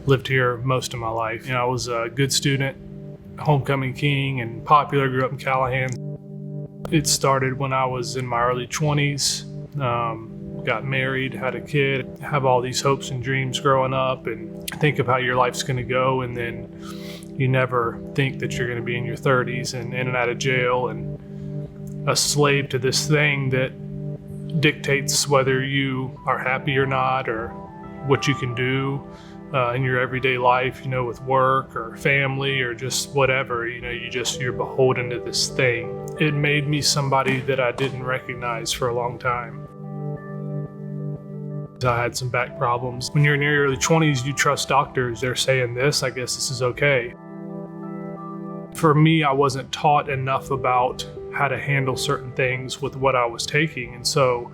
lived here most of my life. I was a good student, homecoming king, and popular. Grew up in Callahan. It started when I was in my early 20s. Got married, had a kid, have all these hopes and dreams growing up, and think of how your life's going to go, and then you never think that you're going to be in your 30s and in and out of jail and a slave to this thing that dictates whether you are happy or not, or what you can do in your everyday life, with work or family or just whatever. You're beholden to this thing. It made me somebody that I didn't recognize for a long time. I had some back problems. When you're in your early 20s, you trust doctors. They're saying this, I guess this is okay. For me, I wasn't taught enough about how to handle certain things with what I was taking. And so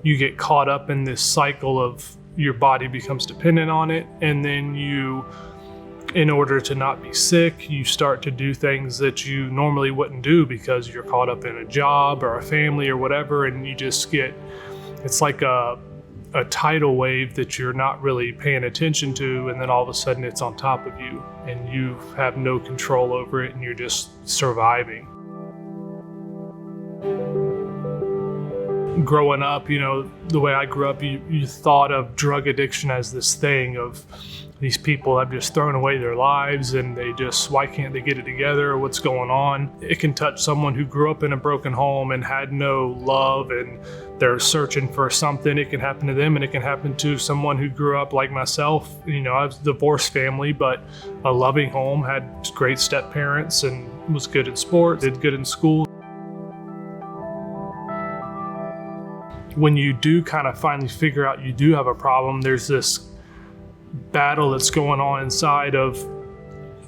you get caught up in this cycle of your body becomes dependent on it. And then in order to not be sick, you start to do things that you normally wouldn't do because you're caught up in a job or a family or whatever. And you just it's like a tidal wave that you're not really paying attention to, and then all of a sudden it's on top of you and you have no control over it and you're just surviving. Growing up, the way I grew up, you thought of drug addiction as this thing of these people have just thrown away their lives and why can't they get it together? What's going on? It can touch someone who grew up in a broken home and had no love and they're searching for something. It can happen to them, and it can happen to someone who grew up like myself. I was a divorced family, but a loving home, had great step parents and was good in sports, did good in school. When you do kind of finally figure out you do have a problem, there's this battle that's going on inside of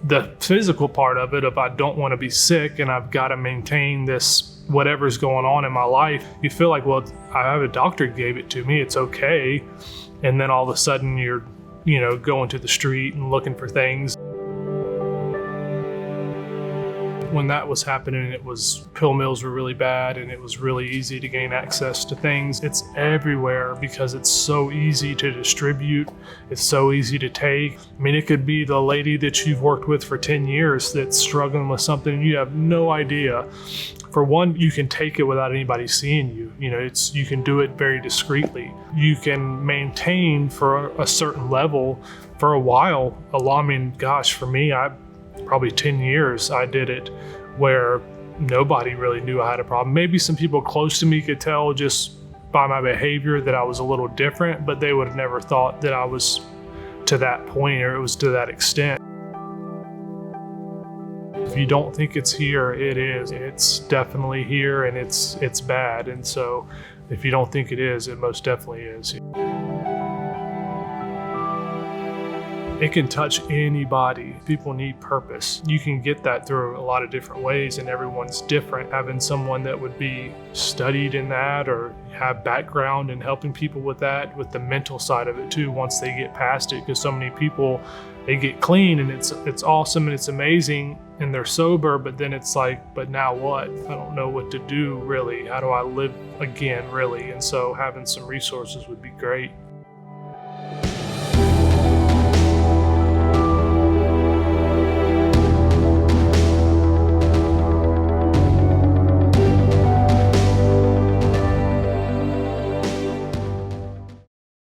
the physical part of it, I don't want to be sick and I've got to maintain this whatever's going on in my life. You feel like, well, I have a doctor gave it to me, it's okay. And then all of a sudden you're going to the street and looking for things. When that was happening, pill mills were really bad and it was really easy to gain access to things. It's everywhere because it's so easy to distribute. It's so easy to take. It could be the lady that you've worked with for 10 years that's struggling with something and you have no idea. For one, you can take it without anybody seeing you. You can do it very discreetly. You can maintain for a certain level for a while. For me, probably 10 years I did it where nobody really knew I had a problem. Maybe some people close to me could tell just by my behavior that I was a little different, but they would have never thought that I was to that point or it was to that extent. If you don't think it's here, it is. It's definitely here and it's bad. And so if you don't think it is, it most definitely is. It can touch anybody. People need purpose. You can get that through a lot of different ways and everyone's different. Having someone that would be studied in that or have background in helping people with that, with the mental side of it too, once they get past it, because so many people, they get clean and it's awesome and it's amazing and they're sober, but then it's like, but now what? I don't know what to do really. How do I live again really? And so having some resources would be great.